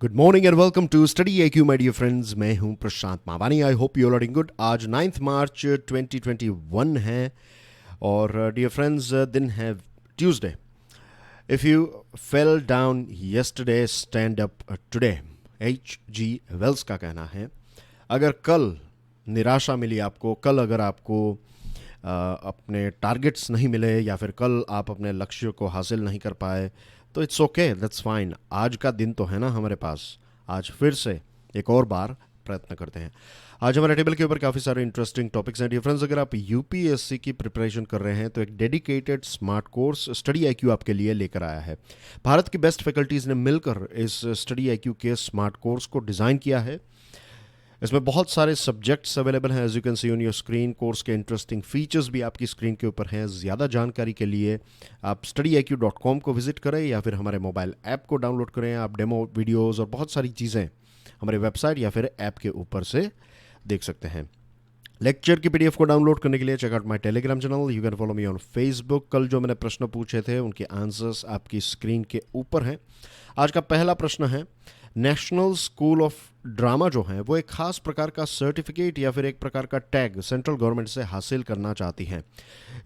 Good morning and welcome to study AQ my dear friends. मैं हूं Prashant Mavani. I hope you are doing good. आज 9 मार्च 2021 है और dear friends दिन है Tuesday. If you fell down yesterday stand up today, H.G. Wells का कहना है। अगर कल निराशा मिली आपको, कल अगर आपको अपने टारगेट्स नहीं मिले या फिर कल आप अपने लक्ष्य को हासिल नहीं कर पाए, तो इट्स ओके, दैट्स फाइन। आज का दिन तो है ना हमारे पास। आज फिर से एक और बार प्रयत्न करते हैं। आज हमारे टेबल के ऊपर काफ़ी सारे इंटरेस्टिंग टॉपिक्स हैं डियर फ्रेंड्स। अगर आप यूपीएससी की प्रिपरेशन कर रहे हैं तो एक dedicated smart course study IQ आपके लिए लेकर आया है। भारत की बेस्ट फैकल्टीज़ ने मिलकर इस स्टडी IQ के स्मार्ट कोर्स को डिज़ाइन किया है। इसमें बहुत सारे सब्जेक्ट्स अवेलेबल हैं, as you can see on your screen. Course के इंटरेस्टिंग फीचर्स भी आपकी स्क्रीन के ऊपर हैं। ज़्यादा जानकारी के लिए आप studyiq.com को विजिट करें या फिर हमारे मोबाइल ऐप को डाउनलोड करें। आप डेमो वीडियोस और बहुत सारी चीज़ें हमारे वेबसाइट या फिर ऐप के ऊपर से देख सकते हैं। लेक्चर की PDF को डाउनलोड करने के लिए check out my Telegram channel. You can follow me on Facebook. कल जो मैंने प्रश्न पूछे थे उनके आंसर्स आपकी स्क्रीन के ऊपर हैं। आज का पहला प्रश्न है, नेशनल स्कूल ऑफ ड्रामा जो है वो एक खास प्रकार का सर्टिफिकेट या फिर एक प्रकार का टैग सेंट्रल गवर्नमेंट से हासिल करना चाहती है।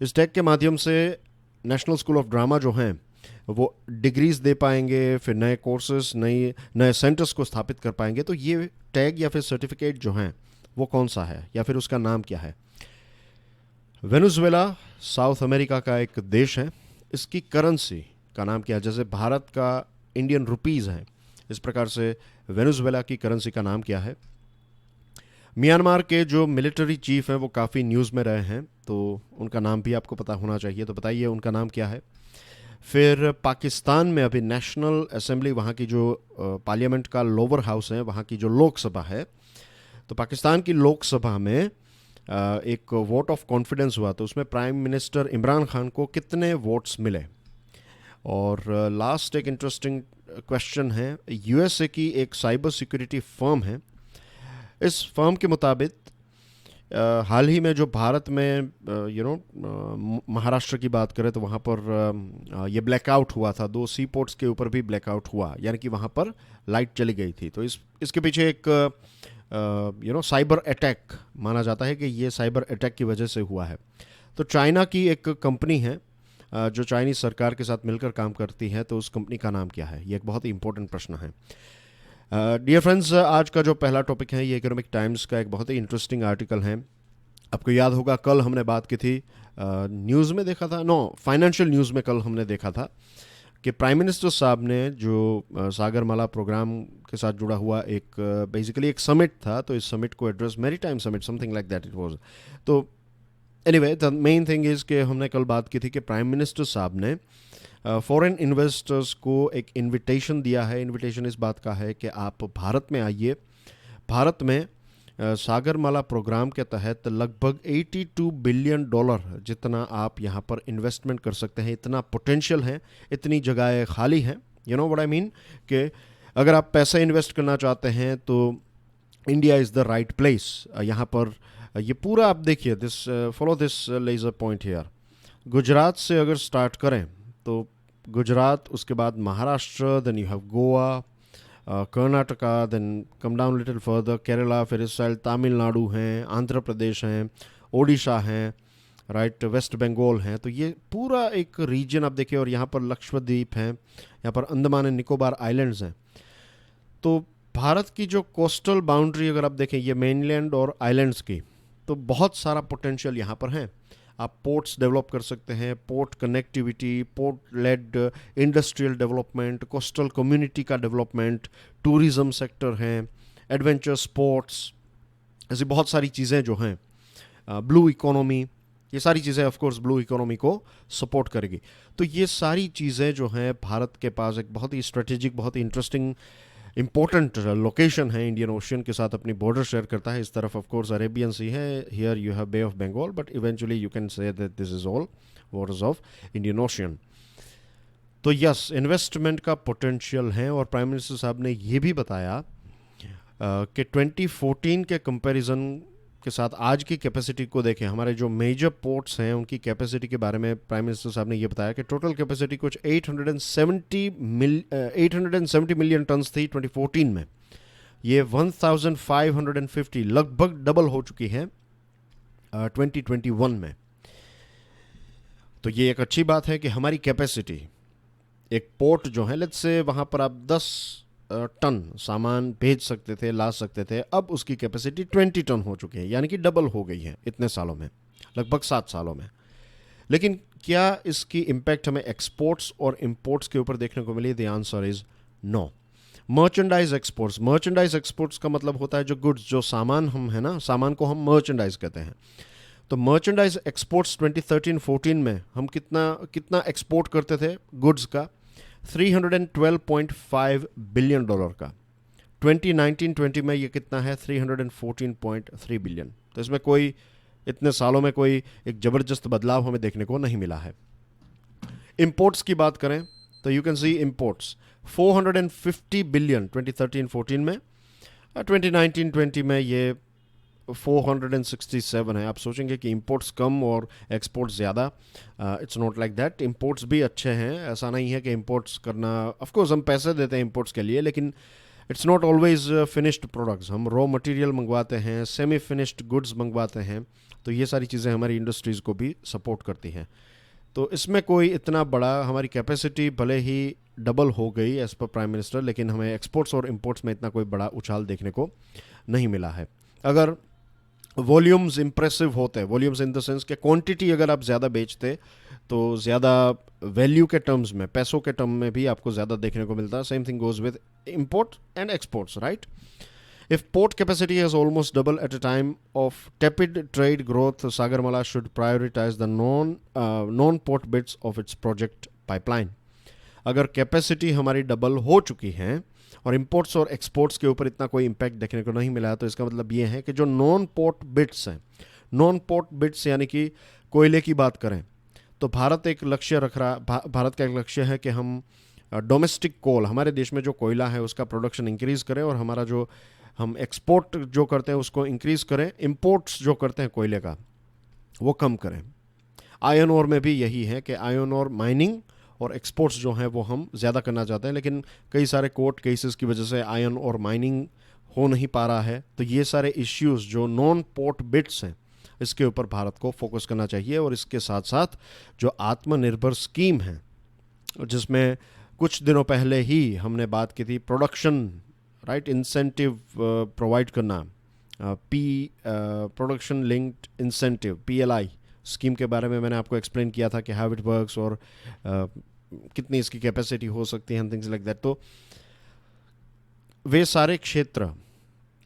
इस टैग के माध्यम से नेशनल स्कूल ऑफ ड्रामा जो हैं वो डिग्रीज दे पाएंगे, फिर नए कोर्सेज नए सेंटर्स को स्थापित कर पाएंगे। तो ये टैग या फिर सर्टिफिकेट जो हैं वो कौन सा है या फिर उसका नाम क्या है? वेनेजुएला साउथ अमेरिका का एक देश है। इसकी करेंसी का नाम क्या है? जैसे भारत का इंडियन रुपीज़ है, इस प्रकार से वेनेजुएला की करेंसी का नाम क्या है? म्यांमार के जो मिलिट्री चीफ हैं वो काफ़ी न्यूज़ में रहे हैं, तो उनका नाम भी आपको पता होना चाहिए, तो बताइए उनका नाम क्या है। फिर पाकिस्तान में अभी नेशनल असेंबली, वहाँ की जो पार्लियामेंट का लोअर हाउस है, वहाँ की जो लोकसभा है, तो पाकिस्तान की लोकसभा में एक वोट ऑफ कॉन्फिडेंस हुआ, तो उसमें प्राइम मिनिस्टर इमरान खान को कितने वोट्स मिले? और लास्ट एक इंटरेस्टिंग क्वेश्चन है, USA की एक साइबर सिक्योरिटी फर्म है। इस फर्म के मुताबिक हाल ही में जो भारत में महाराष्ट्र की बात करें तो वहाँ पर ये ब्लैकआउट हुआ था। 2 सी पोर्ट्स के ऊपर भी ब्लैकआउट हुआ, यानी कि वहाँ पर लाइट चली गई थी। तो इसके पीछे एक साइबर अटैक माना जाता है कि ये साइबर अटैक की वजह से हुआ है। तो चाइना की एक कंपनी है जो चाइनीज़ सरकार के साथ मिलकर काम करती है, तो उस कंपनी का नाम क्या है? ये एक बहुत ही इंपॉर्टेंट प्रश्न है। डियर फ्रेंड्स, आज का जो पहला टॉपिक है ये इकोनॉमिक टाइम्स का एक बहुत ही इंटरेस्टिंग आर्टिकल है। आपको याद होगा कल हमने बात की थी, न्यूज़ में देखा था, फाइनेंशियल न्यूज़ में कल हमने देखा था कि प्राइम मिनिस्टर साहब ने जो सागरमाला प्रोग्राम के साथ जुड़ा हुआ एक बेसिकली एक समिट था, तो इस समिट को address maritime summit something like that it was. तो anyway the main thing is कि हमने कल बात की थी कि प्राइम मिनिस्टर साहब ने फॉरेन इन्वेस्टर्स को एक इनविटेशन दिया है। इनविटेशन इस बात का है कि आप भारत में आइए। भारत में सागरमाला प्रोग्राम के तहत लगभग $82 बिलियन जितना आप यहाँ पर इन्वेस्टमेंट कर सकते हैं। इतना पोटेंशियल है, इतनी जगहें खाली हैं। You know what I mean कि अगर आप पैसा इन्वेस्ट करना चाहते हैं तो India is the right place. यहाँ पर ये पूरा आप देखिए, this follow this laser point here. Gujarat से अगर स्टार्ट करें तो गुजरात, उसके बाद Maharashtra, then you have Goa, Karnataka, then come down little further Kerala, फिर इस साइड तमिलनाडु हैं, आंध्र प्रदेश हैं, ओडिशा हैं, राइट, वेस्ट बंगाल हैं। तो ये पूरा एक रीजन आप देखिए, और यहाँ पर लक्षद्वीप हैं, यहाँ पर अंडमान एंड निकोबार आइलैंड्स हैं। तो भारत की जो कोस्टल बाउंड्री अगर आप देखें, ये मेनलैंड और आइलैंड्स की, तो बहुत सारा पोटेंशियल यहाँ पर है। आप पोर्ट्स डेवलप कर सकते हैं, port connectivity, port led industrial development, coastal community का डेवलपमेंट, टूरिज़्म सेक्टर हैं, एडवेंचर स्पोर्ट्स, ऐसी बहुत सारी चीज़ें जो हैं, ब्लू इकोनॉमी, ये सारी चीज़ें ऑफ कोर्स ब्लू इकोनॉमी को सपोर्ट करेगी। तो ये सारी चीज़ें जो हैं, भारत के पास एक बहुत ही स्ट्रेटेजिक, बहुत ही इंटरेस्टिंग इम्पोर्टेंट लोकेशन है, इंडियन ओशियन के साथ अपनी बॉर्डर शेयर करता है। इस तरफ ऑफ कोर्स अरेबियन सी है, here you have bay of Bengal, but eventually you can say that this is all waters of Indian Ocean. तो यस, इन्वेस्टमेंट का पोटेंशियल है। और प्राइम मिनिस्टर साहब ने ये भी बताया कि 2014 के कंपैरिजन के साथ आज की कैपेसिटी को देखें, हमारे जो मेजर पोर्ट्स हैं उनकी कैपेसिटी के बारे में प्राइम मिनिस्टर साहब ने ये बताया कि टोटल कैपेसिटी कुछ 870 मिलियन टन्स थी 2014 में, ये 1550 लगभग डबल हो चुकी है 2021 में। तो ये एक अच्छी बात है कि हमारी कैपेसिटी, एक पोर्ट जो है, लेट्स से वहाँ पर आप 10 टन सामान भेज सकते थे, ला सकते थे, अब उसकी कैपेसिटी 20 टन हो चुकी है, यानी कि डबल हो गई है इतने सालों में, लगभग 7 सालों में। लेकिन क्या इसकी इम्पैक्ट हमें एक्सपोर्ट्स और इंपोर्ट्स के ऊपर देखने को मिली? The answer is no. Merchandise exports का मतलब होता है जो गुड्स, जो सामान हम है ना, सामान को हम मर्चेंडाइज कहते हैं। तो मर्चेंडाइज एक्सपोर्ट्स 2013-14 में हम कितना एक्सपोर्ट करते थे गुड्स का? $312.5 बिलियन का। 2019-20 में ये कितना है? 314.3 बिलियन। तो इसमें कोई इतने सालों में कोई एक ज़बरदस्त बदलाव हमें देखने को नहीं मिला है। इंपोर्ट्स की बात करें तो you can C imports 450 billion 2013-14 में, 2019-20 में ये 467 है। आप सोचेंगे कि इंपोर्ट्स कम और एक्सपोर्ट्स ज़्यादा, it's not like that. Imports भी अच्छे हैं, ऐसा नहीं है कि इंपोर्ट्स करना, ऑफ कोर्स हम पैसे देते हैं इंपोर्ट्स के लिए, लेकिन it's not always finished products. हम रॉ मटेरियल मंगवाते हैं, सेमी फिनिश्ड गुड्स मंगवाते हैं, तो ये सारी चीज़ें हमारी इंडस्ट्रीज़ को भी सपोर्ट करती हैं। तो इसमें कोई इतना बड़ा, हमारी कैपेसिटी भले ही डबल हो गई एज पर प्राइम मिनिस्टर, लेकिन हमें एक्सपोर्ट्स और इंपोर्ट्स में इतना कोई बड़ा उछाल देखने को नहीं मिला है। अगर वॉल्यूम्स इंप्रेसिव होते हैं, वॉल्यूम्स इन द सेंस कि क्वांटिटी अगर आप ज़्यादा बेचते तो ज़्यादा वैल्यू के टर्म्स में, पैसों के टर्म में भी आपको ज़्यादा देखने को मिलता है। Same thing goes with import and exports, right? If port capacity has almost doubled at a time of tepid trade growth, Sagarmala should prioritize the non-port bits of its project pipeline. अगर capacity हमारी double हो चुकी है और imports और exports के ऊपर इतना कोई इम्पैक्ट देखने को नहीं मिला है, तो इसका मतलब ये है कि जो नॉन पोर्ट बिट्स हैं, नॉन पोर्ट बिट्स यानी कि कोयले की बात करें तो भारत एक लक्ष्य रख रहा, भारत का एक लक्ष्य है कि हम डोमेस्टिक कोल, हमारे देश में जो कोयला है उसका प्रोडक्शन इंक्रीज़ करें और हमारा जो हम एक्सपोर्ट जो करते हैं उसको इंक्रीज़ करें, इंपोर्ट्स जो करते हैं कोयले का वो कम करें। आयरन ओर में भी यही है कि आयरन ओर माइनिंग और एक्सपोर्ट्स जो हैं वो हम ज़्यादा करना चाहते हैं, लेकिन कई सारे कोर्ट केसेस की वजह से आयरन और माइनिंग हो नहीं पा रहा है। तो ये सारे इश्यूज़ जो नॉन पोर्ट बिट्स हैं, इसके ऊपर भारत को फोकस करना चाहिए। और इसके साथ साथ जो आत्मनिर्भर स्कीम है, जिसमें कुछ दिनों पहले ही हमने बात की थी, प्रोडक्शन राइट इंसेंटिव प्रोवाइड करना, production linked incentive PLI scheme के बारे में मैंने आपको एक्सप्लेन किया था कि हाउ इट वर्क्स और कितनी इसकी कैपेसिटी हो सकती है, थिंग्स लाइक दैट। तो वे सारे क्षेत्र,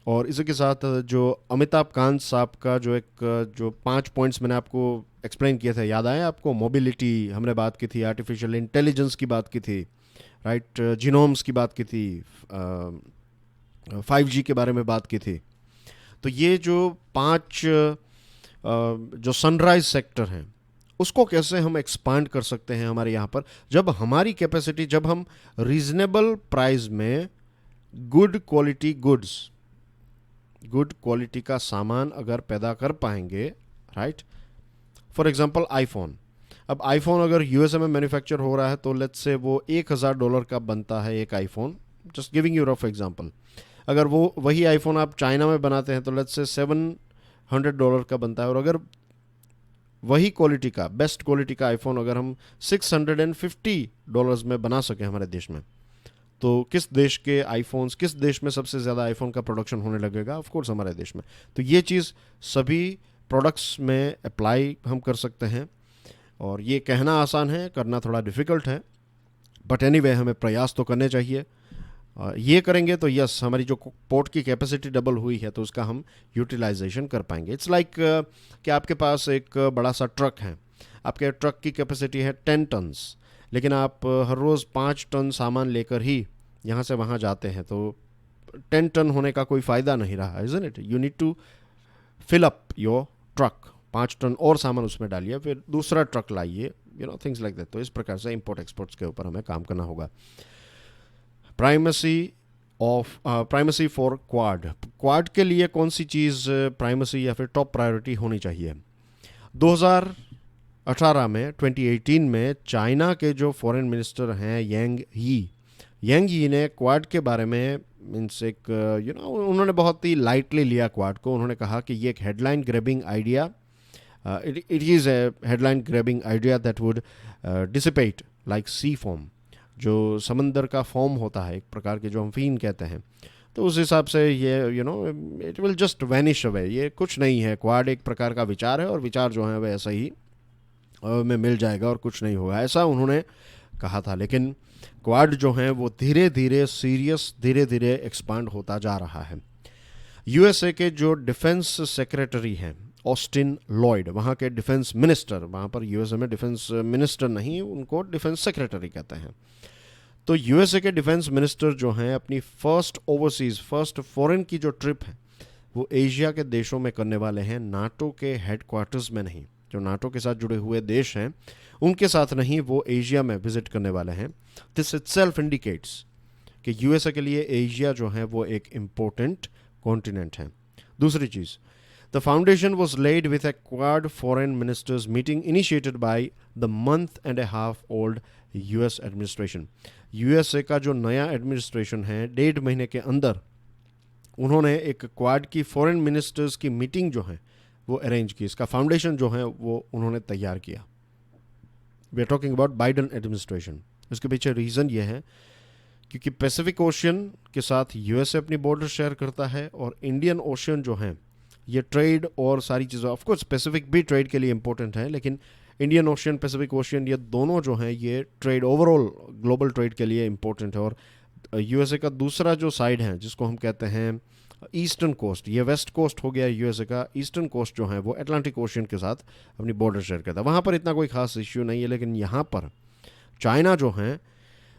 और इसी के साथ जो अमिताभ कांत साहब का जो 5 पॉइंट्स मैंने आपको एक्सप्लेन किए थे, याद आए आपको? मोबिलिटी हमने बात की थी, आर्टिफिशियल इंटेलिजेंस की बात की थी, राइट, जीनोम्स की बात की थी, 5G के बारे में बात की थी। तो ये जो 5 जो सनराइज सेक्टर हैं उसको कैसे हम एक्सपांड कर सकते हैं हमारे यहाँ पर, जब हमारी कैपेसिटी, जब हम रीजनेबल प्राइस में गुड क्वालिटी का सामान अगर पैदा कर पाएंगे, राइट? फॉर एग्जांपल आईफोन, अब आईफोन अगर यूएसए में मैन्युफैक्चर हो रहा है तो लेट्स से वो $1000 का बनता है एक iPhone, just giving you rough example. अगर वो वही आईफोन आप चाइना में बनाते हैं तो लेट्स से $700 का बनता है, और अगर वही क्वालिटी का, बेस्ट क्वालिटी का आईफोन अगर हम $650 में बना सकें हमारे देश में, तो किस देश में सबसे ज़्यादा आईफोन का प्रोडक्शन होने लगेगा? ऑफ कोर्स हमारे देश में। तो ये चीज़ सभी प्रोडक्ट्स में अप्लाई हम कर सकते हैं, और ये कहना आसान है, करना थोड़ा डिफ़िकल्ट है, बट एनीवे हमें प्रयास तो करने चाहिए। ये करेंगे तो यस, हमारी जो पोर्ट की कैपेसिटी डबल हुई है तो उसका हम यूटिलाइजेशन कर पाएंगे। इट्स लाइक कि आपके पास एक बड़ा सा ट्रक है, आपके ट्रक की कैपेसिटी है 10 टन्स, लेकिन आप हर रोज़ 5 टन सामान लेकर ही यहाँ से वहाँ जाते हैं, तो 10 टन होने का कोई फ़ायदा नहीं रहा, isn't it? You need to fill up your truck, 5 ton और सामान उसमें डालिए, फिर दूसरा ट्रक लाइए, थिंग्स लाइक दैट। तो इस प्रकार से इंपोर्ट एक्सपोर्ट्स के ऊपर हमें काम करना होगा। Primacy of primacy for quad के लिए कौन सी चीज़ प्राइमेसी या फिर टॉप प्रायोरिटी होनी चाहिए? 2018 में 2018 में चाइना के जो फॉरेन मिनिस्टर हैं यांग यी ने क्वाड के बारे में मीन्स एक उन्होंने बहुत ही लाइटली लिया क्वाड को। उन्होंने कहा कि ये एक headline grabbing idea, it is a headline grabbing idea that would dissipate like sea foam, जो समंदर का फॉर्म होता है एक प्रकार के, जो हम फीन कहते हैं। तो उस हिसाब से ये it will just vanish away, ये कुछ नहीं है। क्वाड एक प्रकार का विचार है और विचार जो है वह ऐसा ही में मिल जाएगा और कुछ नहीं होगा, ऐसा उन्होंने कहा था। लेकिन क्वाड जो है वो धीरे धीरे सीरियस, धीरे धीरे एक्सपांड होता जा रहा है। यूएसए के जो डिफेंस सेक्रेटरी हैं ऑस्टिन लॉयड, वहाँ के डिफेंस मिनिस्टर, वहाँ पर यूएसए में डिफेंस मिनिस्टर नहीं, उनको डिफेंस सेक्रेटरी कहते हैं। तो यूएसए के डिफेंस मिनिस्टर जो हैं अपनी फर्स्ट फॉरेन की जो ट्रिप है वो एशिया के देशों में करने वाले हैं, नाटो के हेडक्वार्टर्स में नहीं। जो नाटो के साथ जुड़े हुए देश हैं उनके साथ नहीं, वो एशिया में विजिट करने वाले हैं। दिस इटसेल्फ इंडिकेट्स कि यूएसए के लिए एशिया जो है वो एक इम्पोर्टेंट कॉन्टिनेंट है। दूसरी चीज़, the foundation was laid with a quad foreign ministers meeting initiated by the month and a half old US administration. USA का जो नया एडमिनिस्ट्रेशन है 1.5 महीने के अंदर उन्होंने एक क्वाड की फॉरेन मिनिस्टर्स की मीटिंग जो है वो अरेंज की। इसका फाउंडेशन जो है वो उन्होंने तैयार किया। We are talking about Biden administration. इसके पीछे रीज़न ये है क्योंकि पैसिफिक ओशियन के साथ यूएसए अपनी बॉर्डर शेयर करता है और इंडियन ओशियन जो है ये ट्रेड और सारी चीज़ें, ऑफकोर्स पैसिफिक भी ट्रेड के लिए इंपॉर्टेंट है, लेकिन इंडियन ओशियन, पैसिफिक ओशियन, ये दोनों जो हैं ये ट्रेड, ओवरऑल ग्लोबल ट्रेड के लिए इंपॉर्टेंट है। और यूएसए का दूसरा जो साइड है जिसको हम कहते हैं ईस्टर्न कोस्ट, ये वेस्ट कोस्ट हो गया यूएसए का, ईस्टर्न कोस्ट जो है वो अटलांटिक ओशियन के साथ अपनी बॉर्डर शेयर करता है। वहाँ पर इतना कोई खास इश्यू नहीं है, लेकिन यहाँ पर चाइना जो है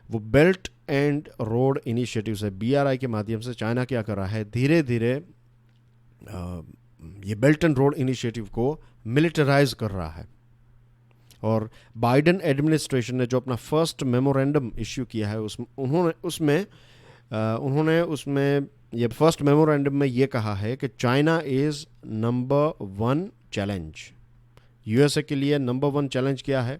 वो बेल्ट एंड रोड इनिशिएटिव से, बीआरआई के माध्यम से चाइना क्या कर रहा है, धीरे धीरे ये बेल्ट एंड रोड इनिशिएटिव को मिलिटराइज कर रहा है। और बाइडन एडमिनिस्ट्रेशन ने जो अपना फर्स्ट मेमोरेंडम इश्यू किया है उन्होंने उसमें ये फर्स्ट मेमोरेंडम में ये कहा है कि China is number 1 challenge. USA के लिए नंबर 1 चैलेंज क्या है?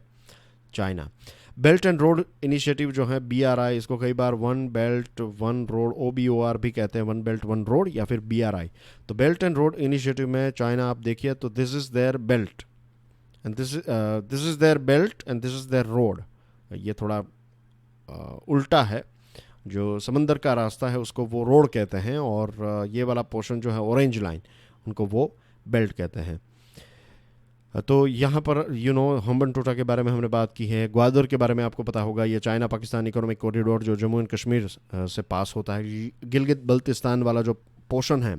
China. Belt and road initiative जो है बीआरआई, इसको कई बार one belt one road OBOR भी कहते हैं, वन बेल्ट वन रोड या फिर बीआरआई। तो बेल्ट एंड रोड इनिशिएटिव में चाइना आप देखिए तो this is their belt and this is their belt and this is their road. ये थोड़ा उल्टा है, जो समंदर का रास्ता है उसको वो रोड कहते हैं और ये वाला पोर्शन जो है ऑरेंज लाइन उनको वो बेल्ट कहते हैं। तो यहाँ पर हम्बनटोटा के बारे में हमने बात की है। ग्वादर के बारे में आपको पता होगा, ये चाइना पाकिस्तान इकोनॉमिक कॉरिडोर जो जम्मू एंड कश्मीर से पास होता है, गिलगित बल्तिस्तान वाला जो पोर्शन है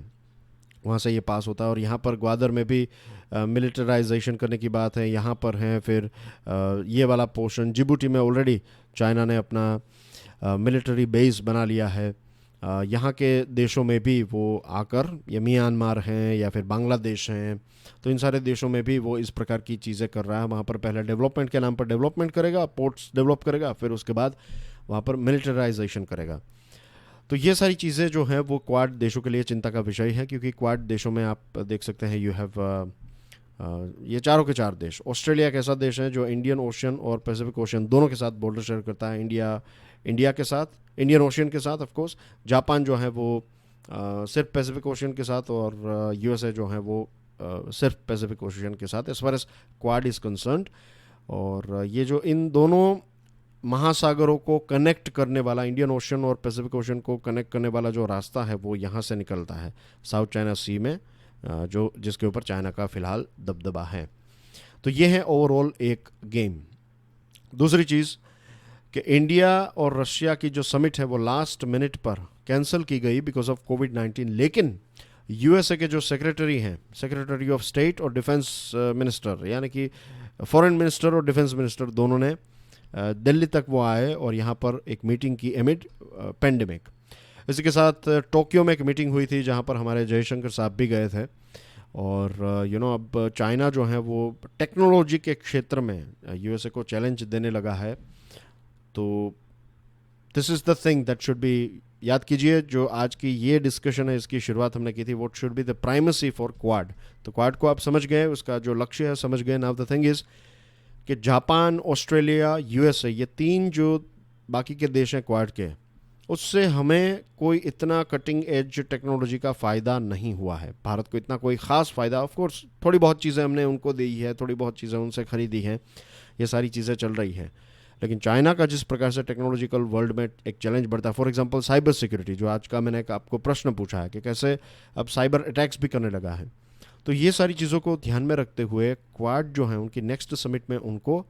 वहाँ से ये पास होता है। और यहाँ पर ग्वादर में भी मिलिटराइजेशन करने की बात है, यहाँ पर है। फिर ये वाला पोर्शन जिबूटी में ऑलरेडी चाइना ने अपना मिलिट्री बेस बना लिया है। यहाँ के देशों में भी वो आकर, या म्यांमार हैं या फिर बांग्लादेश हैं, तो इन सारे देशों में भी वो इस प्रकार की चीज़ें कर रहा है। वहाँ पर पहले डेवलपमेंट के नाम पर डेवलपमेंट करेगा, पोर्ट्स डेवलप करेगा, फिर उसके बाद वहाँ पर मिलिटराइजेशन करेगा। तो ये सारी चीज़ें जो हैं वो क्वाड देशों के लिए चिंता का विषय है, क्योंकि क्वाड देशों में आप देख सकते हैं यू हैव ये चारों के चार देश। ऑस्ट्रेलिया एक ऐसा देश है जो इंडियन ओशियन और पैसिफिक ओशियन दोनों के साथ बॉर्डर शेयर करता है, इंडिया के साथ, इंडियन ओशियन के साथ ऑफ कोर्स। जापान जो है वो सिर्फ पैसिफिक ओशियन के साथ, और यूएसए जो है वो सिर्फ पैसिफिक ओशियन के साथ as far as Quad is concerned. और ये जो इन दोनों महासागरों को कनेक्ट करने वाला, इंडियन ओशन और पैसिफिक ओशन को कनेक्ट करने वाला जो रास्ता है वो यहाँ से निकलता है साउथ चाइना सी में, जो जिसके ऊपर चाइना का फ़िलहाल दबदबा है। तो ये है ओवरऑल एक गेम। दूसरी चीज़ कि इंडिया और रशिया की जो समिट है वो लास्ट मिनट पर कैंसिल की गई बिकॉज ऑफ कोविड-19, लेकिन यूएसए के जो सेक्रेटरी हैं, सेक्रेटरी ऑफ स्टेट और डिफेंस मिनिस्टर, यानी कि फॉरेन मिनिस्टर और डिफेंस मिनिस्टर, दोनों ने दिल्ली तक वो आए और यहाँ पर एक मीटिंग की एमिड पेंडेमिक। इसी के साथ टोक्यो में एक मीटिंग हुई थी जहाँ पर हमारे जयशंकर साहब भी गए थे। और अब चाइना जो है वो टेक्नोलॉजी के क्षेत्र में यूएसए को चैलेंज देने लगा है। तो this is the thing that should be याद कीजिए जो आज की ये डिस्कशन है इसकी शुरुआत हमने की थी, what should be the primacy for quad. तो क्वाड को आप समझ गए, उसका जो लक्ष्य है समझ गए। नाउ द थिंग इज कि जापान, ऑस्ट्रेलिया, यूएसए, ये 3 जो बाकी के देश हैं क्वाड के, उससे हमें कोई इतना कटिंग एज टेक्नोलॉजी का फ़ायदा नहीं हुआ है। भारत को इतना कोई ख़ास फ़ायदा, ऑफ कोर्स थोड़ी बहुत चीज़ें हमने उनको दी है, थोड़ी बहुत चीज़ें उनसे ख़रीदी हैं, ये सारी चीज़ें चल रही हैं। लेकिन चाइना का जिस प्रकार से टेक्नोलॉजिकल वर्ल्ड में एक चैलेंज बढ़ता है, फॉर एग्जांपल साइबर सिक्योरिटी, जो आज का मैंने एक आपको प्रश्न पूछा है कि कैसे अब साइबर अटैक्स भी करने लगा है, तो ये सारी चीज़ों को ध्यान में रखते हुए क्वाड जो है उनकी नेक्स्ट समिट में उनको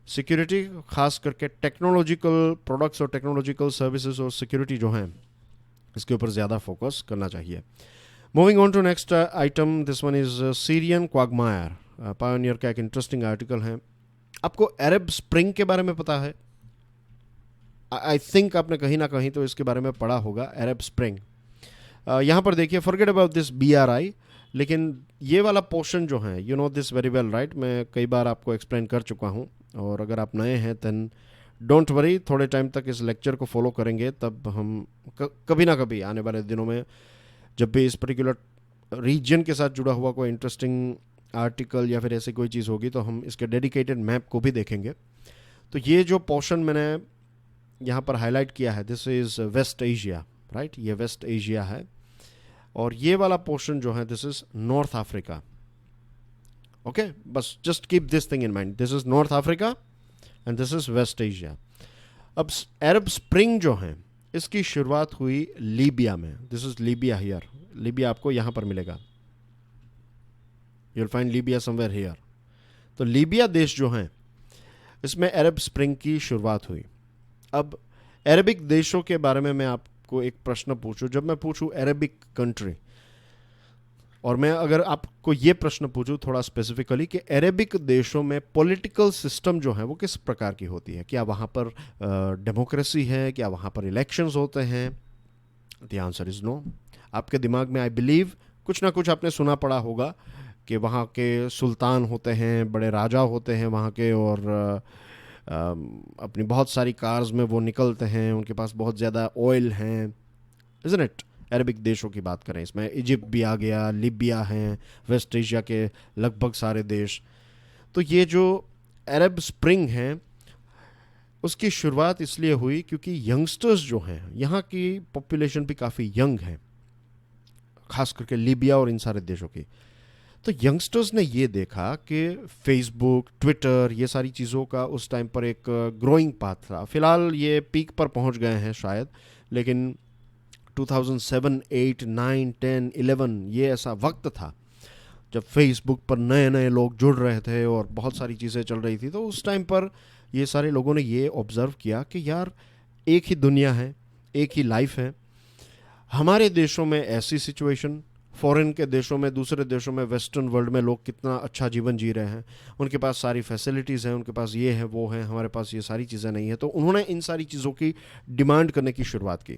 सिक्योरिटी, खास करके टेक्नोलॉजिकल प्रोडक्ट्स और टेक्नोलॉजिकल सर्विसेज और सिक्योरिटी जो हैं इसके ऊपर ज़्यादा फोकस करना चाहिए। Moving on to next item, this one is Syrian quagmire. Pioneer का एक इंटरेस्टिंग आर्टिकल है। आपको अरब स्प्रिंग के बारे में पता है? आई थिंक आपने कहीं ना कहीं तो इसके बारे में पढ़ा होगा, अरब स्प्रिंग। यहाँ पर देखिए, फॉरगेट अबाउट दिस BRI, लेकिन ये वाला पोर्शन जो है, you know this very well right, मैं कई बार आपको एक्सप्लेन कर चुका हूँ, और अगर आप नए हैं देन डोंट वरी, थोड़े टाइम तक इस लेक्चर को फॉलो करेंगे तब हम कभी ना कभी आने वाले दिनों में जब भी इस पर्टिकुलर रीजन के साथ जुड़ा हुआ कोई इंटरेस्टिंग आर्टिकल या फिर ऐसी कोई चीज़ होगी तो हम इसके डेडिकेटेड मैप को भी देखेंगे। तो ये जो पोर्शन मैंने यहाँ पर हाईलाइट किया है, this is West Asia, right, ये वेस्ट एशिया है, और ये वाला पोर्शन जो है this is North Africa. Okay, बस just keep this thing in mind, this is North Africa and this is West Asia. अब अरब स्प्रिंग जो है इसकी शुरुआत हुई लीबिया में, this is Libya here, Libya आपको यहाँ पर मिलेगा, you'll find Libya somewhere here. तो लीबिया देश जो है इसमें अरब स्प्रिंग की शुरुआत हुई। अब अरबिक देशों के बारे में मैं आपको एक प्रश्न पूछूं, जब मैं पूछूं अरबिक कंट्री, और मैं अगर आपको ये प्रश्न पूछूं थोड़ा स्पेसिफिकली कि अरेबिक देशों में पॉलिटिकल सिस्टम जो है वो किस प्रकार की होती है, क्या वहाँ पर डेमोक्रेसी है, क्या वहाँ पर इलेक्शंस होते हैं? The answer is no. आपके दिमाग में आई बिलीव कुछ ना कुछ आपने सुना पड़ा होगा कि वहाँ के सुल्तान होते हैं, बड़े राजा होते हैं वहाँ के, और अपनी बहुत सारी कार्स में वो निकलते हैं, उनके पास बहुत ज़्यादा ऑयल हैं, इज़न्ट इट? अरबिक देशों की बात करें, इसमें इजिप्ट भी आ गया, लीबिया हैं, वेस्ट एशिया के लगभग सारे देश। तो ये जो अरब स्प्रिंग है उसकी शुरुआत इसलिए हुई क्योंकि यंगस्टर्स जो हैं, यहाँ की पॉपुलेशन भी काफ़ी यंग है, खास करके लीबिया और इन सारे देशों की। तो यंगस्टर्स ने ये देखा कि फेसबुक, ट्विटर, ये सारी चीज़ों का उस टाइम पर एक ग्रोइंग पाथ था। फ़िलहाल ये पीक पर पहुँच गए हैं शायद, लेकिन 2007, 8, 9, 10, 11 ये ऐसा वक्त था जब फेसबुक पर नए नए लोग जुड़ रहे थे और बहुत सारी चीज़ें चल रही थी। तो उस टाइम पर ये सारे लोगों ने ये ऑब्ज़र्व किया कि यार एक ही दुनिया है, एक ही लाइफ है। हमारे देशों में ऐसी सिचुएशन, फॉरेन के देशों में, दूसरे देशों में, वेस्टर्न वर्ल्ड में लोग कितना अच्छा जीवन जी रहे हैं, उनके पास सारी फैसिलिटीज़ हैं, उनके पास ये है वो है, हमारे पास ये सारी चीज़ें नहीं है। तो उन्होंने इन सारी चीज़ों की डिमांड करने की शुरुआत की।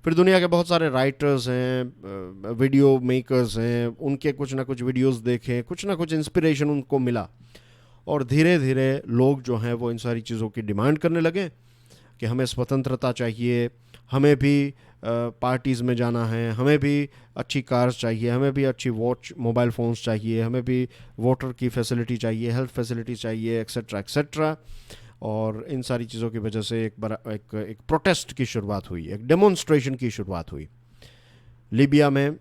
फिर दुनिया के बहुत सारे राइटर्स हैं, वीडियो मेकर्स हैं, उनके कुछ ना कुछ वीडियोस देखे, कुछ ना कुछ इंस्पिरेशन उनको मिला, और धीरे धीरे लोग जो हैं वो इन सारी चीज़ों की डिमांड करने लगे कि हमें स्वतंत्रता चाहिए, हमें भी पार्टीज़ में जाना है, हमें भी अच्छी कार्स चाहिए, हमें भी अच्छी वॉच, मोबाइल फ़ोन्स चाहिए, हमें भी वाटर की फैसिलिटी चाहिए, हेल्थ फैसिलिटी चाहिए, एक्सेट्रा एक्सेट्रा। और इन सारी चीज़ों की वजह से एक प्रोटेस्ट की शुरुआत हुई, एक डेमोन्स्ट्रेशन की शुरुआत हुई। लीबिया में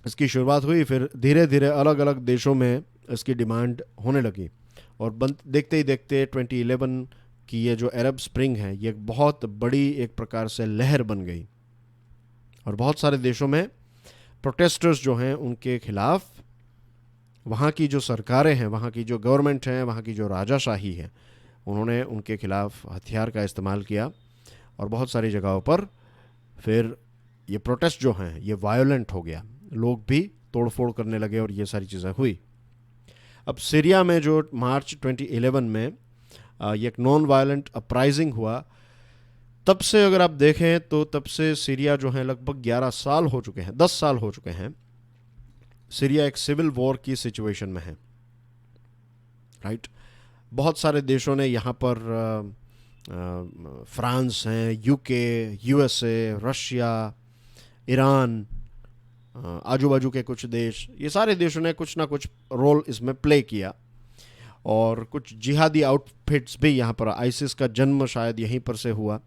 इसकी शुरुआत हुई, फिर धीरे धीरे अलग अलग देशों में इसकी डिमांड होने लगी, और देखते ही देखते 2011 की ये जो अरब स्प्रिंग है ये एक बहुत बड़ी एक प्रकार से लहर बन गई, और बहुत सारे देशों में प्रोटेस्टर्स जो हैं उनके खिलाफ वहाँ की जो सरकारें हैं, वहाँ की जो गवर्नमेंट है, वहाँ की जो राजाशाही है, उन्होंने उनके खिलाफ हथियार का इस्तेमाल किया, और बहुत सारी जगहों पर फिर ये प्रोटेस्ट जो हैं ये वायोलेंट हो गया, लोग भी तोड़फोड़ करने लगे और ये सारी चीज़ें हुई। अब सीरिया में जो मार्च 2011 में ये एक नॉन वायलेंट अपराइजिंग हुआ, तब से अगर आप देखें तो तब से सीरिया जो है लगभग 11 साल हो चुके हैं, 10 साल हो चुके हैं, सीरिया एक सिविल वॉर की सिचुएशन में है, राइट। बहुत सारे देशों ने यहाँ पर फ्रांस हैं, यूके, यूएसए, रशिया, ईरान, आजू बाजू के कुछ देश, ये सारे देशों ने कुछ ना कुछ रोल इसमें प्ले किया। और कुछ जिहादी आउटफिट्स भी यहाँ पर, आईसिस का जन्म शायद यहीं पर से हुआ।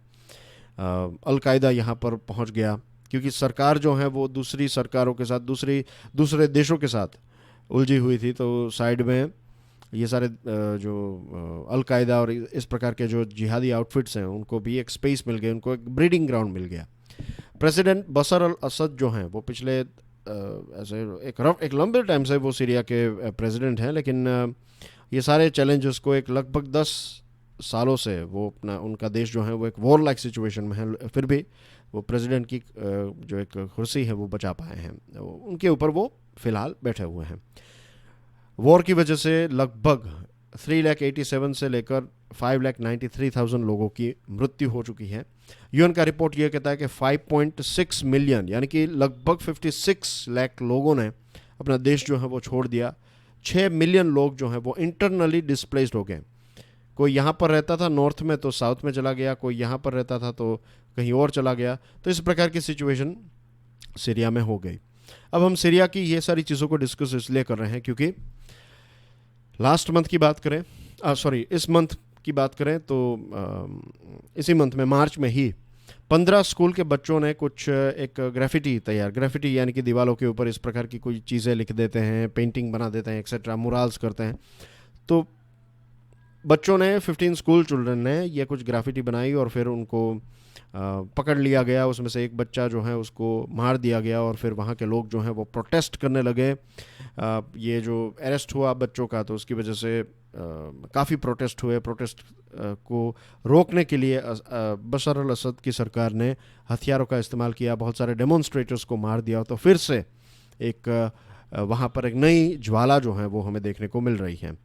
अलकायदा यहाँ पर पहुँच गया क्योंकि सरकार जो है वो दूसरी सरकारों के साथ, दूसरे देशों के साथ उलझी हुई थी। तो साइड में ये सारे जो अलकायदा और इस प्रकार के जो जिहादी आउटफिट्स हैं उनको भी एक स्पेस मिल गई, उनको एक ब्रीडिंग ग्राउंड मिल गया। प्रेसिडेंट बशर अल असद जो हैं वो पिछले ऐसे एक लंबे टाइम से वो सीरिया के प्रेसिडेंट हैं, लेकिन ये सारे चैलेंजेस को एक लगभग 10 सालों से वो उनका देश जो है वो एक वॉर लाइक सिचुएशन में है, फिर भी वो प्रेसिडेंट की जो एक कुर्सी है वो बचा पाए हैं। उनके ऊपर वो फिलहाल बैठे हुए हैं। वॉर की वजह से लगभग 3,87,000 से लेकर 5,93,000 लोगों की मृत्यु हो चुकी है। यूएन का रिपोर्ट ये कहता है कि 5.6 मिलियन यानी कि लगभग 56 लाख लोगों ने अपना देश जो है वो छोड़ दिया। 6 मिलियन लोग जो हैं वो इंटरनली डिस्प्लेस्ड हो गए। कोई यहाँ पर रहता था नॉर्थ में तो साउथ में चला गया, कोई यहाँ पर रहता था तो कहीं और चला गया। तो इस प्रकार की सिचुएशन सीरिया में हो गई। अब हम सीरिया की ये सारी चीज़ों को डिस्कस इसलिए कर रहे हैं क्योंकि लास्ट मंथ की बात करें, इस मंथ की बात करें तो इसी मंथ में मार्च में ही 15 स्कूल के बच्चों ने कुछ एक ग्राफिटी यानी कि दीवालों के ऊपर इस प्रकार की कोई चीज़ें लिख देते हैं, पेंटिंग बना देते हैं, एक्सेट्रा, मुराल्स करते हैं। तो बच्चों ने 15 स्कूल चिल्ड्रन ने ये कुछ ग्राफिटी बनाई और फिर उनको पकड़ लिया गया। उसमें से एक बच्चा जो है उसको मार दिया गया और फिर वहाँ के लोग जो हैं वो प्रोटेस्ट करने लगे। ये जो अरेस्ट हुआ बच्चों का तो उसकी वजह से काफ़ी प्रोटेस्ट हुए। प्रोटेस्ट को रोकने के लिए बशर अल असद की सरकार ने हथियारों का इस्तेमाल किया, बहुत सारे डेमोन्स्ट्रेटर्स को मार दिया। तो फिर से एक वहाँ पर एक नई ज्वाला जो है वो हमें देखने को मिल रही है।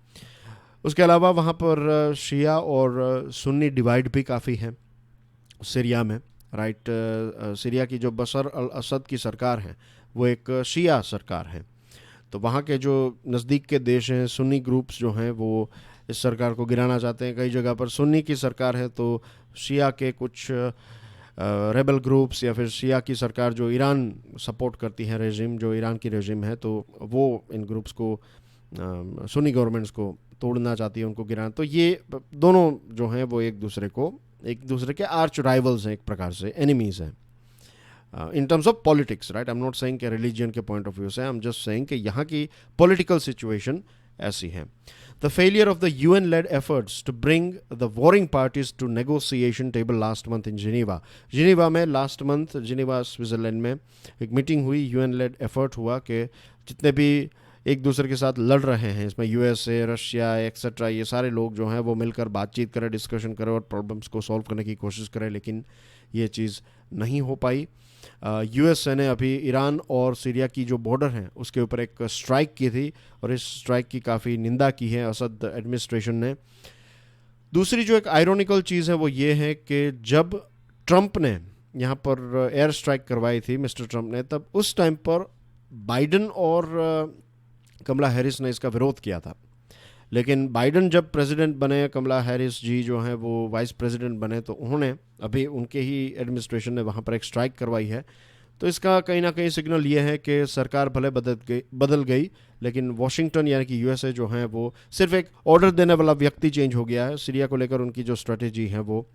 उसके अलावा वहाँ पर शिया और सुन्नी डिवाइड भी काफ़ी है सीरिया में, राइट। सीरिया की जो बशर अल असद की सरकार है वो एक शिया सरकार है। तो वहाँ के जो नज़दीक के देश हैं, सुन्नी ग्रुप्स जो हैं वो इस सरकार को गिराना चाहते हैं। कई जगह पर सुन्नी की सरकार है तो शिया के कुछ रेबल ग्रुप्स या फिर शिया की सरकार जो ईरान सपोर्ट करती है, रेजिम जो ईरान की रेजिम है, तो वो इन ग्रुप्स को सुन्नी गवर्नमेंट्स को तोड़ना चाहती है, उनको गिराना। तो ये दोनों जो हैं वो एक दूसरे के आर्च राइवल्स हैं, एक प्रकार से एनिमीज़ हैं in terms of politics, right. I am not saying कि रिलीजन के पॉइंट ऑफ व्यू से, आई एम जस्ट सेइंग कि यहाँ की पॉलिटिकल सिचुएशन ऐसी है। The failure of the UN led efforts to bring the warring parties to negotiation table last month in Geneva में last month Geneva Switzerland में एक meeting हुई। यूएन लेड एफर्ट हुआ कि जितने भी एक दूसरे के साथ लड़ रहे हैं, इसमें यूएसए, रशिया एक्सेट्रा, ये सारे लोग जो हैं वो मिलकर बातचीत करें, डिस्कशन करें और प्रॉब्लम्स को सॉल्व करने की कोशिश करें, लेकिन ये चीज़ नहीं हो पाई। यूएसए ने अभी ईरान और सीरिया की जो बॉर्डर है उसके ऊपर एक स्ट्राइक की थी और इस स्ट्राइक की काफ़ी निंदा की है असद एडमिनिस्ट्रेशन ने। दूसरी जो एक आयरॉनिकल चीज़ है वो ये है कि जब ट्रंप ने यहाँ पर एयर स्ट्राइक करवाई थी, मिस्टर ट्रंप ने, तब उस टाइम पर बाइडन और कमला हैरिस ने इसका विरोध किया था। लेकिन बाइडन जब प्रेसिडेंट बने, कमला हैरिस जी जो हैं वो वाइस प्रेसिडेंट बने, तो उन्होंने अभी उनके ही एडमिनिस्ट्रेशन ने वहाँ पर एक स्ट्राइक करवाई है। तो इसका कहीं ना कहीं सिग्नल ये है कि सरकार भले बदल गई लेकिन वॉशिंगटन यानी कि यूएसए जो हैं वो सिर्फ एक ऑर्डर देने वाला व्यक्ति चेंज हो गया है। सीरिया को लेकर उनकी जो स्ट्रेटेजी है वो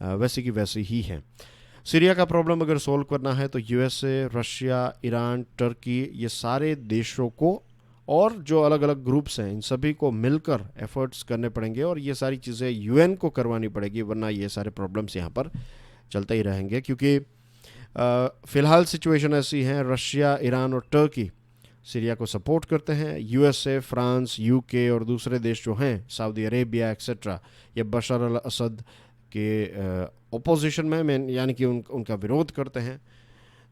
वैसी की वैसी ही है। सीरिया का प्रॉब्लम अगर सोल्व करना है तो यूएसए, रशिया, ईरान, टर्की, ये सारे देशों को और जो अलग अलग ग्रुप्स हैं इन सभी को मिलकर एफर्ट्स करने पड़ेंगे और ये सारी चीज़ें यूएन को करवानी पड़ेगी, वरना ये सारे प्रॉब्लम्स यहाँ पर चलते ही रहेंगे। क्योंकि फ़िलहाल सिचुएशन ऐसी है, रशिया, ईरान और टर्की सीरिया को सपोर्ट करते हैं। यूएसए, फ्रांस, यूके और दूसरे देश जो हैं, सऊदी अरेबिया एक्सेट्रा, ये बशर अल असद के ओपोजिशन में यानी कि उनका विरोध करते हैं।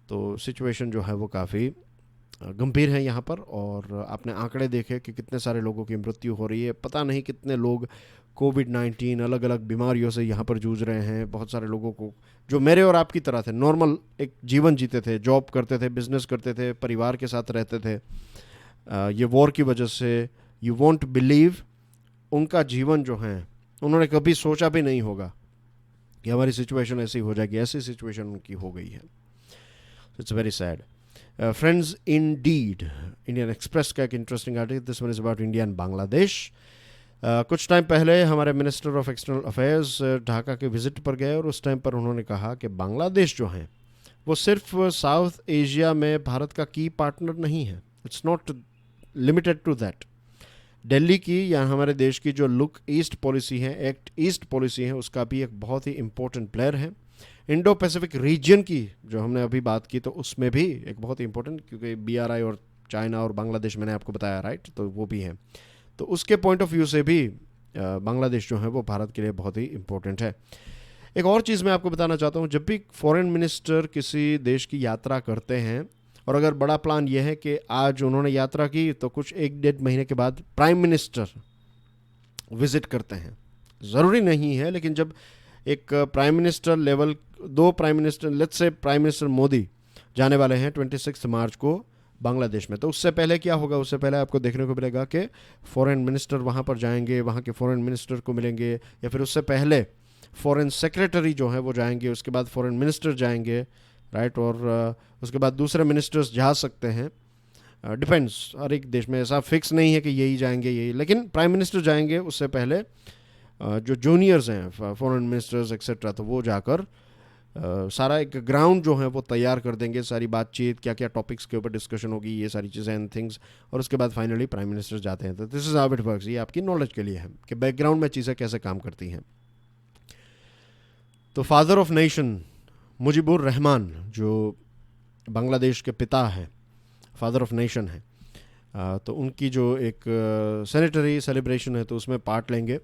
तो सिचुएशन जो है वो काफ़ी गंभीर है यहाँ पर। और आपने आंकड़े देखे कि कितने सारे लोगों की मृत्यु हो रही है, पता नहीं कितने लोग कोविड-19 अलग अलग बीमारियों से यहाँ पर जूझ रहे हैं। बहुत सारे लोगों को जो मेरे और आपकी तरह थे, नॉर्मल एक जीवन जीते थे, जॉब करते थे, बिजनेस करते थे, परिवार के साथ रहते थे, ये वॉर की वजह से यू वॉन्ट बिलीव उनका जीवन जो है उन्होंने कभी सोचा भी नहीं होगा कि हमारी सिचुएशन ऐसी हो जाएगी, ऐसी सिचुएशन उनकी हो गई है। It's very sad. Friends, Indeed, Indian express का एक interesting article, this one is about India and Bangladesh. कुछ टाइम पहले हमारे minister of external affairs Dhaka के विजिट पर गए और उस टाइम पर उन्होंने कहा कि बांग्लादेश जो हैं वो सिर्फ साउथ एशिया में भारत का की पार्टनर नहीं है, it's not limited to that. Delhi की या हमारे देश की जो लुक ईस्ट पॉलिसी है, एक्ट ईस्ट पॉलिसी है, उसका भी एक बहुत ही इंपॉर्टेंट प्लेयर है। इंडो पैसिफिक रीजन की जो हमने अभी बात की तो उसमें भी एक बहुत इंपॉर्टेंट, क्योंकि BRI और चाइना और बांग्लादेश मैंने आपको बताया, राइट, तो वो भी है। तो उसके पॉइंट ऑफ व्यू से भी बांग्लादेश जो है वो भारत के लिए बहुत ही इंपॉर्टेंट है। एक और चीज़ मैं आपको बताना चाहता हूँ, जब भी फॉरेन मिनिस्टर किसी देश की यात्रा करते हैं, और अगर बड़ा प्लान यह है कि आज उन्होंने यात्रा की तो कुछ 1-1.5 महीने के बाद प्राइम मिनिस्टर विजिट करते हैं, ज़रूरी नहीं है, लेकिन जब एक prime minister level, 2 prime minister, let's say prime minister Modi जाने वाले हैं 26 मार्च को बांग्लादेश में, तो उससे पहले क्या होगा, उससे पहले आपको देखने को मिलेगा कि फॉरेन मिनिस्टर वहाँ पर जाएंगे, वहाँ के फॉरेन मिनिस्टर को मिलेंगे, या फिर उससे पहले फॉरेन सेक्रेटरी जो है वो जाएंगे, उसके बाद फॉरेन मिनिस्टर जाएंगे, राइट, और उसके बाद दूसरे मिनिस्टर्स जा सकते हैं, डिपेंड्स, हर एक देश में ऐसा फिक्स नहीं है कि यही जाएंगे यही, लेकिन प्राइम मिनिस्टर जाएंगे, उससे पहले जो जूनियर्स हैं फॉरेन मिनिस्टर्स एक्सेट्रा, तो वो जाकर सारा एक ग्राउंड जो है वो तैयार कर देंगे, सारी बातचीत, क्या क्या टॉपिक्स के ऊपर डिस्कशन होगी, ये सारी चीज़ें एंड थिंग्स, और उसके बाद फाइनली प्राइम मिनिस्टर जाते हैं। तो this is how it works, ये आपकी नॉलेज के लिए है कि बैकग्राउंड में चीज़ें कैसे काम करती हैं। तो father of nation Mujibur Rahman जो बांग्लादेश के पिता हैं, फादर ऑफ नेशन है, तो उनकी जो एक सेनेटरी सेलिब्रेशन है तो उसमें पार्ट लेंगे,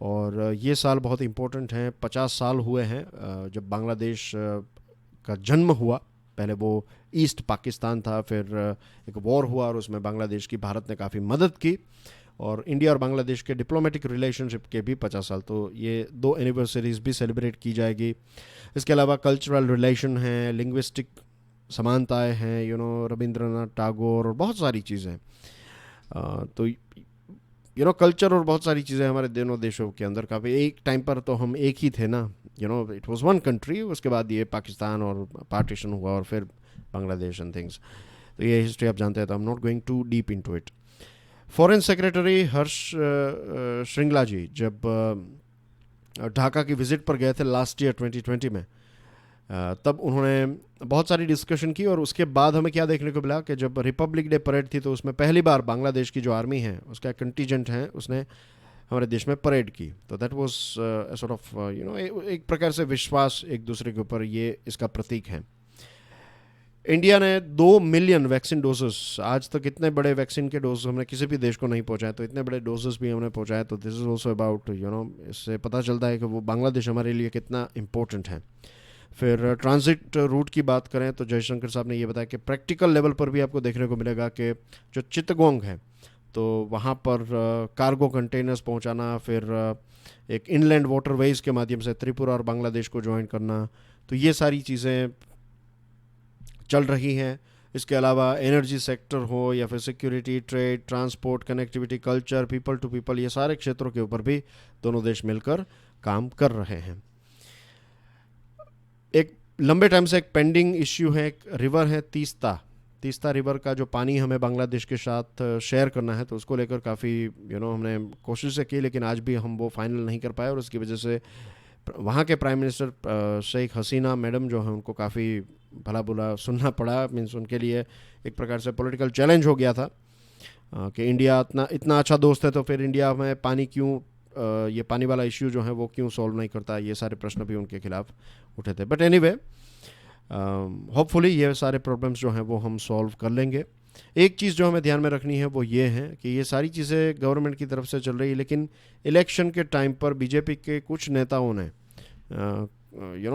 और ये साल बहुत इम्पोर्टेंट हैं, 50 साल हुए हैं जब बांग्लादेश का जन्म हुआ। पहले वो ईस्ट पाकिस्तान था, फिर एक वॉर हुआ और उसमें बांग्लादेश की भारत ने काफ़ी मदद की, और इंडिया और बांग्लादेश के डिप्लोमेटिक रिलेशनशिप के भी 50 साल, तो ये 2 एनिवर्सरीज भी सेलिब्रेट की जाएगी। इसके अलावा कल्चरल रिलेशन हैं, लिंग्विस्टिक समानताएं हैं, रविंद्रनाथ टैगोर और बहुत सारी चीज़ें, तो कल्चर और बहुत सारी चीज़ें हमारे दोनों देशों के अंदर काफ़ी, एक टाइम पर तो हम एक ही थे ना, इट वाज वन कंट्री, उसके बाद ये पाकिस्तान और पार्टीशन हुआ और फिर बांग्लादेश एंड थिंग्स, तो ये हिस्ट्री आप जानते हैं, तो I am not going to deep into it. Foreign secretary Harsh Shringla ji जब ढाका की विजिट पर गए थे लास्ट ईयर 2020 में, तब उन्होंने बहुत सारी डिस्कशन की, और उसके बाद हमें क्या देखने को मिला कि जब रिपब्लिक डे परेड थी तो उसमें पहली बार बांग्लादेश की जो आर्मी है उसका कंटीजेंट है, उसने हमारे देश में परेड की, तो दैट वाज सॉर्ट ऑफ एक प्रकार से विश्वास एक दूसरे के ऊपर, ये इसका प्रतीक है। इंडिया ने 2 मिलियन वैक्सीन डोजेस, आज तक इतने बड़े वैक्सीन के डोज हमने किसी भी देश को नहीं पहुंचाए, तो इतने बड़े डोजेस भी हमने पहुंचाए, तो दिस इज़ ऑल्सो अबाउट इससे पता चलता है कि वो बांग्लादेश हमारे लिए कितना इम्पोर्टेंट है। फिर ट्रांजिट रूट की बात करें तो जयशंकर साहब ने ये बताया कि प्रैक्टिकल लेवल पर भी आपको देखने को मिलेगा कि जो चित्तगोंग है तो वहाँ पर कार्गो कंटेनर्स पहुँचाना, फिर एक इनलैंड वाटरवेज के माध्यम से त्रिपुरा और बांग्लादेश को ज्वाइन करना, तो ये सारी चीज़ें चल रही हैं। इसके अलावा एनर्जी सेक्टर हो या फिर security, trade, transport, connectivity, culture, people to people, ये सारे क्षेत्रों के ऊपर भी दोनों देश मिलकर काम कर रहे हैं। एक लंबे टाइम से एक पेंडिंग इश्यू है, एक रिवर है तीस्ता रिवर का जो पानी हमें बांग्लादेश के साथ शेयर करना है, तो उसको लेकर काफ़ी हमने कोशिशें की, लेकिन आज भी हम वो फाइनल नहीं कर पाए, और उसकी वजह से वहाँ के prime minister Sheikh Hasina madam जो हैं उनको काफ़ी भला बुरा सुनना पड़ा, मीन्स उनके लिए एक प्रकार से पॉलिटिकल चैलेंज हो गया था कि इंडिया इतना अच्छा दोस्त है तो फिर इंडिया में पानी क्यों, ये पानी वाला इश्यू जो है वो क्यों सॉल्व नहीं करता, ये सारे प्रश्न भी उनके खिलाफ उठे थे। बट एनीवे, होपफुली ये सारे प्रॉब्लम्स जो हैं वो हम सॉल्व कर लेंगे। एक चीज़ जो हमें ध्यान में रखनी है वो ये है कि ये सारी चीज़ें गवर्नमेंट की तरफ से चल रही है, लेकिन इलेक्शन के टाइम पर बीजेपी के कुछ नेताओं ने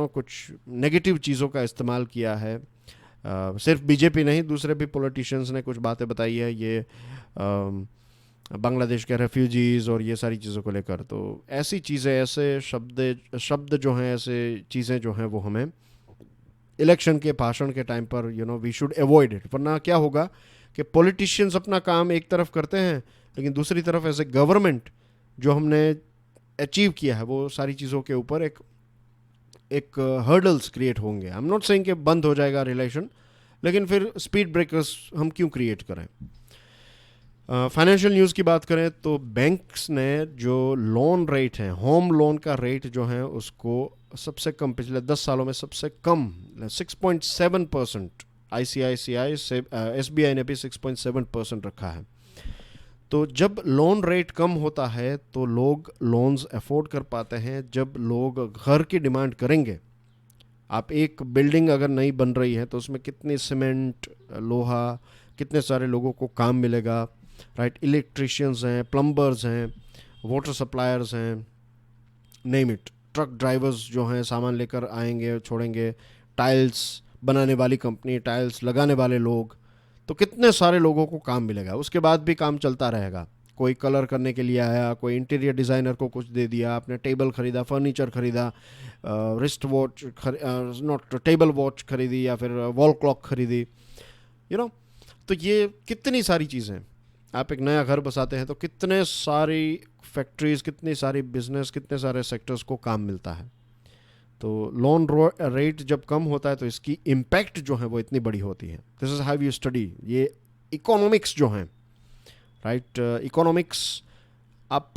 कुछ नेगेटिव चीज़ों का इस्तेमाल किया है। सिर्फ बीजेपी नहीं, दूसरे भी पॉलिटिशियंस ने कुछ बातें बताई है ये बांग्लादेश के रेफ्यूजीज़ और ये सारी चीज़ों को लेकर। तो ऐसी चीज़ें, ऐसे शब्द जो हैं, ऐसे चीज़ें जो हैं वो हमें इलेक्शन के भाषण के टाइम पर वी शुड अवॉइड इट, वरना क्या होगा कि पॉलिटिशियंस अपना काम एक तरफ करते हैं, लेकिन दूसरी तरफ एज ए गवर्नमेंट जो हमने अचीव किया है वो सारी चीज़ों के ऊपर एक एक हर्डल्स क्रिएट होंगे। आई एम नॉट सेइंग कि बंद हो जाएगा रिलेशन, लेकिन फिर स्पीड ब्रेकर्स हम क्यों क्रिएट करें। फाइनेंशियल न्यूज़ की बात करें तो बैंक्स ने जो लोन रेट है, होम लोन का रेट जो है उसको सबसे कम, पिछले 10 सालों में सबसे कम 6.7%, ICICI से SBI ने भी 6.7% रखा है। तो जब लोन रेट कम होता है तो लोग लोन्स अफोर्ड कर पाते हैं। जब लोग घर की डिमांड करेंगे, आप एक बिल्डिंग अगर नई बन रही है तो उसमें कितनी सीमेंट, लोहा, कितने सारे लोगों को काम मिलेगा, राइट। इलेक्ट्रिशियंस हैं, प्लम्बर्स हैं, वाटर सप्लायर्स हैं, नेम इट, ट्रक ड्राइवर्स जो हैं सामान लेकर आएंगे छोड़ेंगे, टाइल्स बनाने वाली कंपनी, टाइल्स लगाने वाले लोग, तो कितने सारे लोगों को काम मिलेगा। उसके बाद भी काम चलता रहेगा। कोई कलर करने के लिए आया, कोई इंटीरियर डिज़ाइनर को कुछ दे दिया, आपने टेबल खरीदा, फर्नीचर खरीदा, wrist watch not table watch खरीदी, या फिर वॉल क्लॉक खरीदी, तो ये कितनी सारी चीज़ें। आप एक नया घर बसाते हैं तो कितने सारी फैक्ट्रीज, कितनी सारी बिजनेस, कितने सारे सेक्टर्स को काम मिलता है। तो लोन रेट जब कम होता है तो इसकी इम्पैक्ट जो है वो इतनी बड़ी होती है। This is how you study. ये इकोनॉमिक्स जो हैं, राइट, इकोनॉमिक्स आप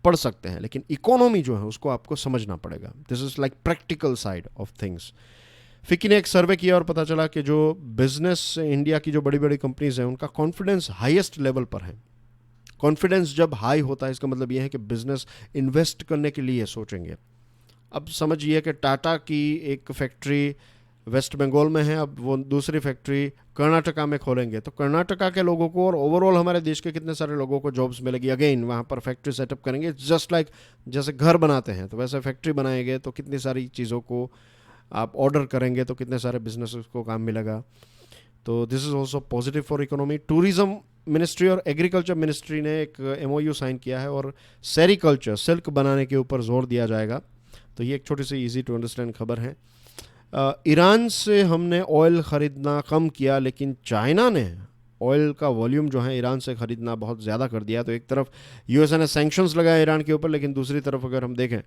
पढ़ सकते हैं, लेकिन इकोनॉमी जो है उसको आपको समझना पड़ेगा। This is like practical side of things. FICCI ने एक सर्वे किया और पता चला कि जो बिजनेस इंडिया की जो बड़ी बड़ी कंपनीज हैं उनका कॉन्फिडेंस हाईएस्ट लेवल पर है। कॉन्फिडेंस जब हाई होता है इसका मतलब यह है कि बिजनेस इन्वेस्ट करने के लिए सोचेंगे। अब समझिए कि टाटा की एक फैक्ट्री वेस्ट बंगाल में है, अब वो दूसरी फैक्ट्री कर्नाटका में खोलेंगे, तो कर्नाटका के लोगों को और ओवरऑल हमारे देश के कितने सारे लोगों को जॉब्स मिलेगी। अगेन वहाँ पर फैक्ट्री सेटअप करेंगे, जस्ट लाइक जैसे घर बनाते हैं तो वैसे फैक्ट्री बनाएंगे तो कितनी सारी चीज़ों को आप ऑर्डर करेंगे तो कितने सारे बिजनेस को काम मिलेगा। तो this is also positive for economy. Tourism ministry और एग्रीकल्चर मिनिस्ट्री ने एक MOU साइन किया है और सेरीकल्चर, सिल्क बनाने के ऊपर जोर दिया जाएगा। तो ये एक छोटी सी इजी टू अंडरस्टैंड खबर है। ईरान से हमने ऑयल ख़रीदना कम किया, लेकिन चाइना ने ऑयल का वॉल्यूम जो है ईरान से ख़रीदना बहुत ज़्यादा कर दिया। तो एक तरफ USA ने सैंक्शंस लगाए ईरान के ऊपर, लेकिन दूसरी तरफ अगर हम देखें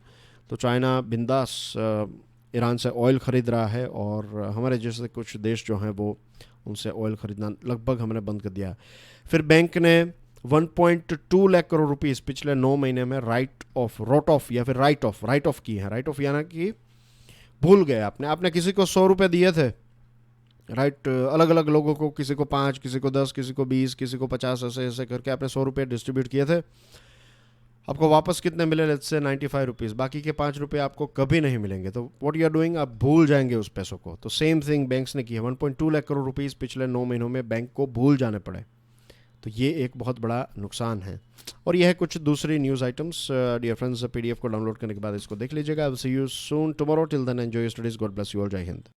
तो चाइना बिंदास ईरान से ऑयल ख़रीद रहा है, और हमारे जैसे कुछ देश जो हैं वो उनसे ऑयल ख़रीदना लगभग हमने बंद कर दिया। फिर बैंक ने 1.2 लाख करोड़ रुपीस पिछले 9 महीने में राइट ऑफ या फिर राइट ऑफ की है। राइट ऑफ यानी कि भूल गए आपने किसी को 100 रुपये दिए थे, राइट, अलग अलग लोगों को, किसी को 5, किसी को 10, किसी को 20, किसी को 50, ऐसे ऐसे करके आपने 100 रुपये डिस्ट्रीब्यूट किए थे। आपको वापस कितने मिले? Let's say 95 rupees. बाकी के 5 रुपये आपको कभी नहीं मिलेंगे। तो व्हाट यू आर डूइंग, आप भूल जाएंगे उस पैसों को। तो सेम थिंग बैंक्स ने की है। 1.2 लाख करोड़ रुपीज़ पिछले 9 महीनों में बैंक को भूल जाने पड़े। तो ये एक बहुत बड़ा नुकसान है। और यह है कुछ दूसरी news items. Dear friends, PDF को डाउनलोड करने के बाद इसको देख लीजिएगा। I will see you soon tomorrow. Till then enjoy your studies. God bless you all. जय हिंद।